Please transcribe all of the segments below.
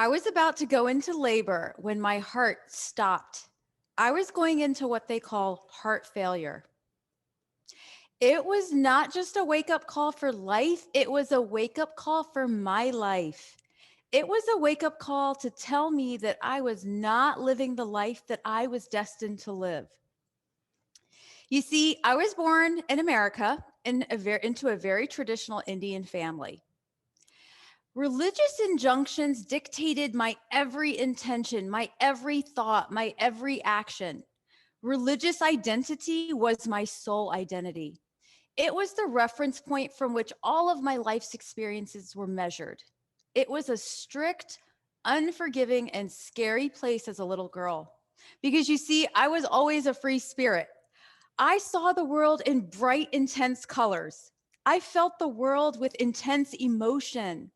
I was about to go into labor when my heart stopped. I was going into what they call heart failure. It was not just a wake up call for life, it was a wake up call for my life. It was a wake up call to tell me that I was not living the life that I was destined to live. You see, I was born in America into a very traditional Indian family. Religious injunctions dictated my every intention, my every thought, my every action. Religious identity was my sole identity. It was the reference point from which all of my life's experiences were measured. It was a strict, unforgiving, and scary place as a little girl. Because you see, I was always a free spirit. I saw the world in bright, intense colors. I felt the world with intense emotion.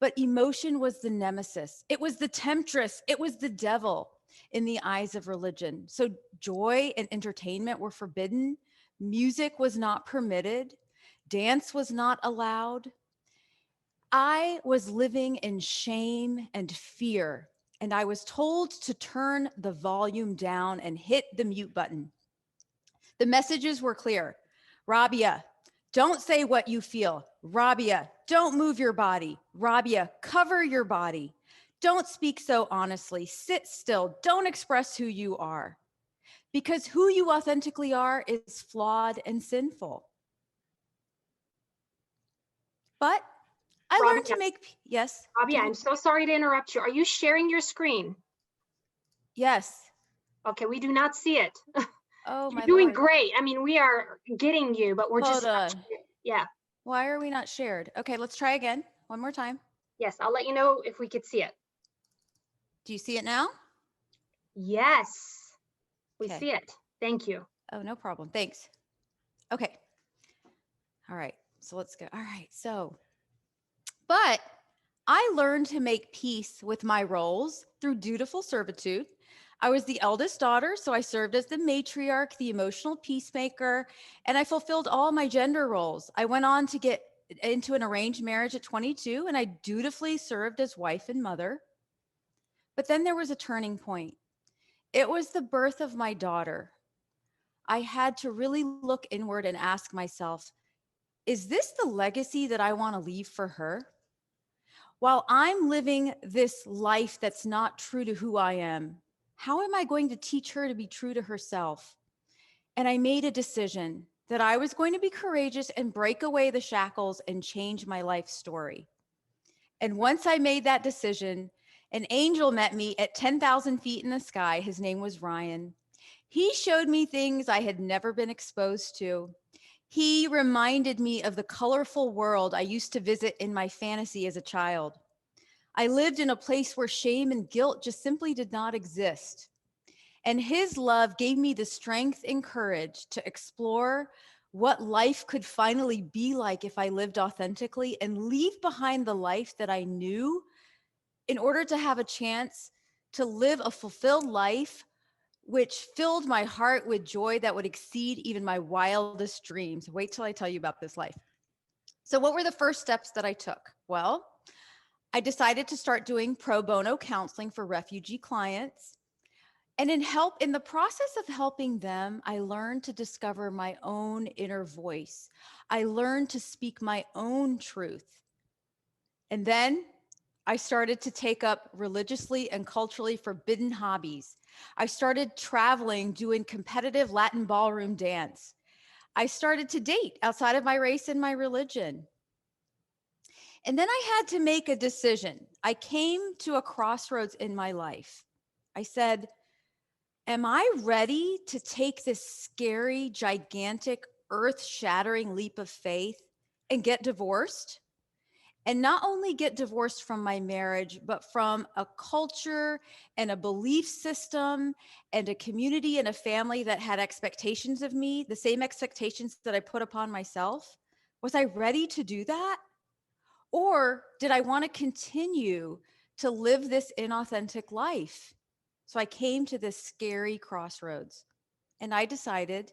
But emotion was the nemesis. It was the temptress. It was the devil in the eyes of religion. So joy and entertainment were forbidden. Music was not permitted. Dance was not allowed. I was living in shame and fear, and I was told to turn the volume down and hit the mute button. The messages were clear. Rabia, don't say what you feel. Rabia, don't move your body. Rabia, cover your body. Don't speak so honestly. Sit still. Don't express who you are. Because who you authentically are is flawed and sinful. But I learned Rabia, to make, yes, Rabia, I'm so sorry to interrupt you. Are you sharing your screen? yes. Okay, we do not see it. Oh, You're my doing Lord. great. I mean, we are getting you, but we're just Hold not on. yeah. Why are we not shared? Okay, let's try again. One more time. Yes, I'll let you know if we could see it. Do you see it now? Yes, we Okay. see it. Thank you. Oh, no problem. Thanks. Okay. All right. So let's go. All right. But I learned to make peace with my roles through dutiful servitude. I was the eldest daughter, so I served as the matriarch, the emotional peacemaker, and I fulfilled all my gender roles. I went on to get into an arranged marriage at 22, and I dutifully served as wife and mother. But then there was a turning point. It was the birth of my daughter. I had to really look inward and ask myself, is this the legacy that I want to leave for her? While I'm living this life that's not true to who I am, how am I going to teach her to be true to herself? And I made a decision that I was going to be courageous and break away the shackles and change my life story. And once I made that decision, an angel met me at 10,000 feet in the sky. His name was Ryan. He showed me things I had never been exposed to. He reminded me of the colorful world I used to visit in my fantasy as a child. I lived in a place where shame and guilt just simply did not exist. And his love gave me the strength and courage to explore what life could finally be like if I lived authentically and leave behind the life that I knew in order to have a chance to live a fulfilled life which filled my heart with joy that would exceed even my wildest dreams. Wait till I tell you about this life. So, what were the first steps that I took? Well, I decided to start doing pro bono counseling for refugee clients. And in the process of helping them, I learned to discover my own inner voice. I learned to speak my own truth. And then I started to take up religiously and culturally forbidden hobbies. I started traveling, doing competitive Latin ballroom dance. I started to date outside of my race and my religion. And then I had to make a decision. I came to a crossroads in my life. I said, am I ready to take this scary, gigantic, earth shattering leap of faith and get divorced? And not only get divorced from my marriage, but from a culture and a belief system and a community and a family that had expectations of me, the same expectations that I put upon myself. Was I ready to do that? Or did I want to continue to live this inauthentic life? So I came to this scary crossroads and I decided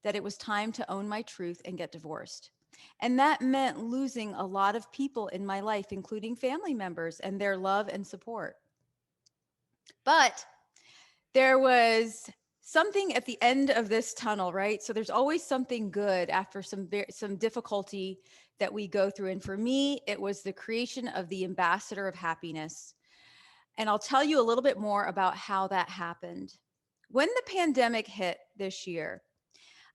that it was time to own my truth and get divorced. And that meant losing a lot of people in my life, including family members and their love and support. But there was something at the end of this tunnel, right? So there's always something good after some difficulty that we go through. And for me, it was the creation of the ambassador of happiness. And I'll tell you a little bit more about how that happened. When the pandemic hit this year,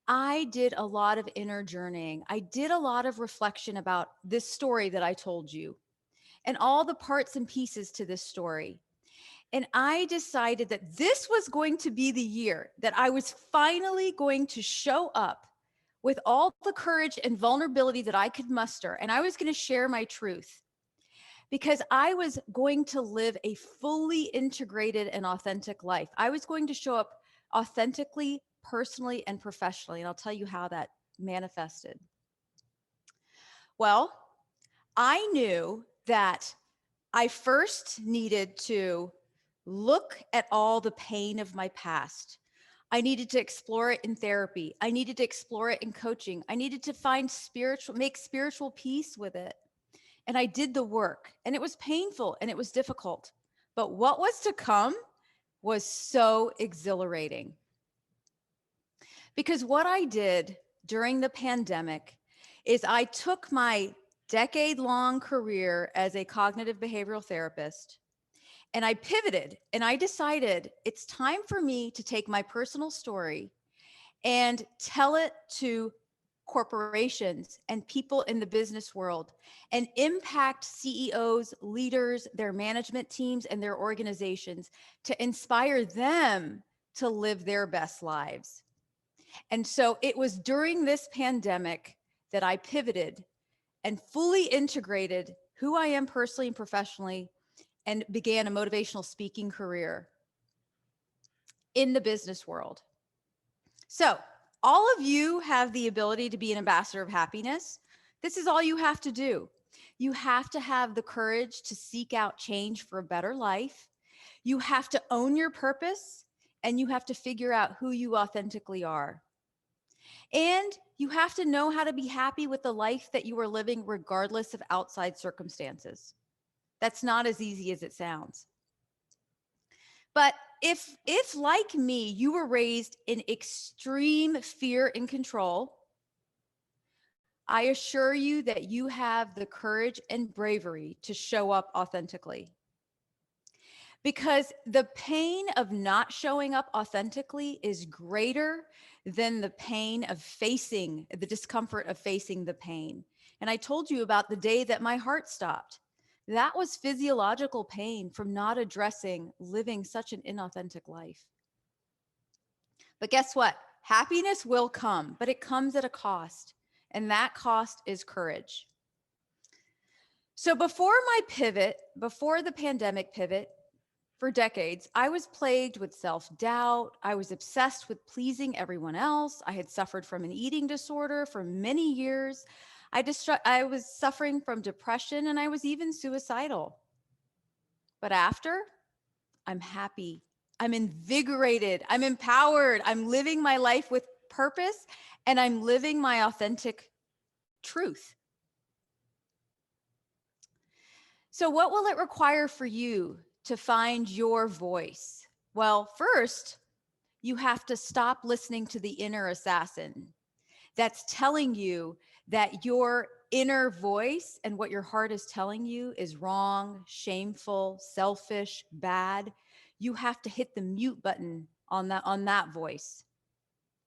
I did a lot of inner journeying. I did a lot of reflection about this story that I told you and all the parts and pieces to this story. And I decided that this was going to be the year that I was finally going to show up with all the courage and vulnerability that I could muster. And I was going to share my truth because I was going to live a fully integrated and authentic life. I was going to show up authentically, personally, and professionally. And I'll tell you how that manifested. Well, I knew that I first needed to look at all the pain of my past. I needed to explore it in therapy. I needed to explore it in coaching. I needed to make spiritual peace with it. And I did the work, and it was painful and it was difficult. But what was to come was so exhilarating. Because what I did during the pandemic is I took my decade-long career as a cognitive behavioral therapist and I pivoted and I decided it's time for me to take my personal story and tell it to corporations and people in the business world and impact CEOs, leaders, their management teams, and their organizations to inspire them to live their best lives. And so it was during this pandemic that I pivoted and fully integrated who I am personally and professionally and began a motivational speaking career in the business world. So all of you have the ability to be an ambassador of happiness. This is all you have to do. You have to have the courage to seek out change for a better life. You have to own your purpose and you have to figure out who you authentically are. And you have to know how to be happy with the life that you are living regardless of outside circumstances. That's not as easy as it sounds. But if like me, you were raised in extreme fear and control, I assure you that you have the courage and bravery to show up authentically. Because the pain of not showing up authentically is greater than the pain of facing the discomfort of facing the pain. And I told you about the day that my heart stopped. That was physiological pain from not addressing living such an inauthentic life. But guess what? Happiness will come, but it comes at a cost. And that cost is courage. So before the pandemic pivot, for decades, I was plagued with self-doubt. I was obsessed with pleasing everyone else. I had suffered from an eating disorder for many years. I was suffering from depression and I was even suicidal. But after, I'm happy. I'm invigorated. I'm empowered. I'm living my life with purpose and I'm living my authentic truth. So what will it require for you to find your voice? Well, first, you have to stop listening to the inner assassin that's telling you that your inner voice and what your heart is telling you is wrong, shameful, selfish, bad. You have to hit the mute button on that voice.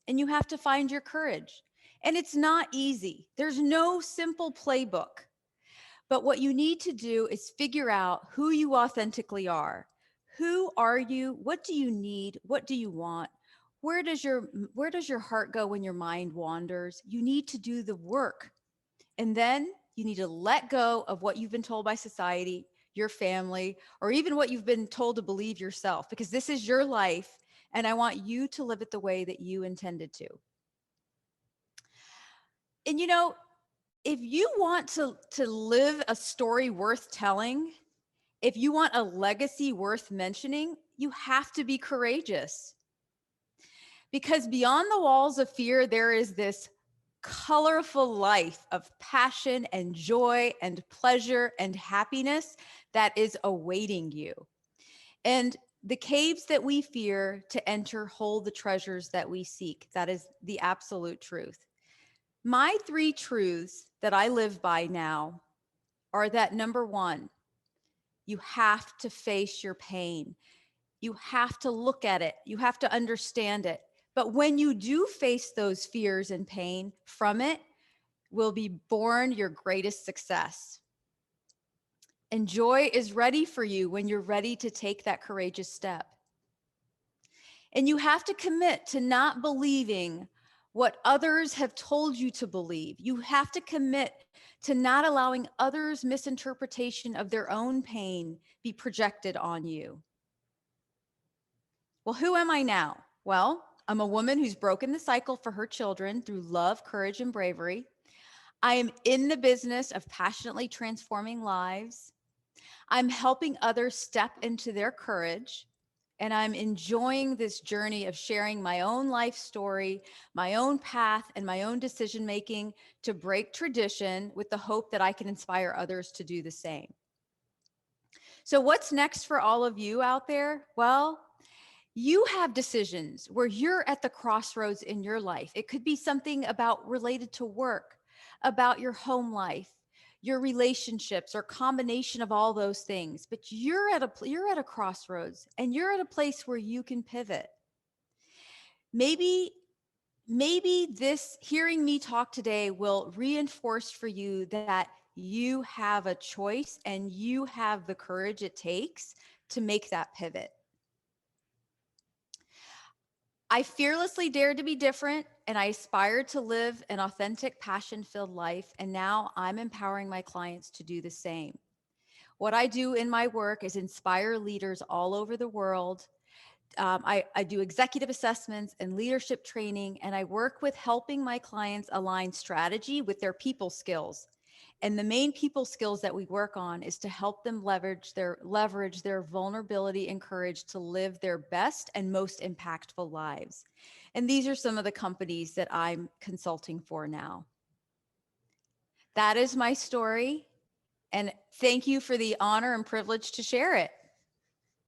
And you have to find your courage. And it's not easy. There's no simple playbook. But what you need to do is figure out who you authentically are. Who are you? What do you need? What do you want? Where does your heart go when your mind wanders? You need to do the work. And then you need to let go of what you've been told by society, your family, or even what you've been told to believe yourself, because this is your life and I want you to live it the way that you intended to. And if you want to live a story worth telling, if you want a legacy worth mentioning, you have to be courageous. Because beyond the walls of fear, there is this colorful life of passion and joy and pleasure and happiness that is awaiting you. And the caves that we fear to enter hold the treasures that we seek. That is the absolute truth. My three truths that I live by now are that number one, you have to face your pain. You have to look at it. You have to understand it. But when you do face those fears and pain, from it will be born your greatest success. And joy is ready for you when you're ready to take that courageous step. And you have to commit to not believing what others have told you to believe. You have to commit to not allowing others' misinterpretation of their own pain be projected on you. Well, who am I now? Well, I'm a woman who's broken the cycle for her children through love, courage, and bravery. I am in the business of passionately transforming lives. I'm helping others step into their courage. And I'm enjoying this journey of sharing my own life story, my own path, and my own decision making to break tradition with the hope that I can inspire others to do the same. So, what's next for all of you out there? Well, you have decisions where you're at the crossroads in your life. It could be something about related to work, about your home life, your relationships, or combination of all those things. But you're at a crossroads, and you're at a place where you can pivot. Maybe this hearing me talk today will reinforce for you that you have a choice and you have the courage it takes to make that pivot. I fearlessly dared to be different, and I aspired to live an authentic, passion-filled life, and now I'm empowering my clients to do the same. What I do in my work is inspire leaders all over the world. I do executive assessments and leadership training, and I work with helping my clients align strategy with their people skills. And the main people skills that we work on is to help them leverage their vulnerability and courage to live their best and most impactful lives. And these are some of the companies that I'm consulting for now. That is my story. And thank you for the honor and privilege to share it.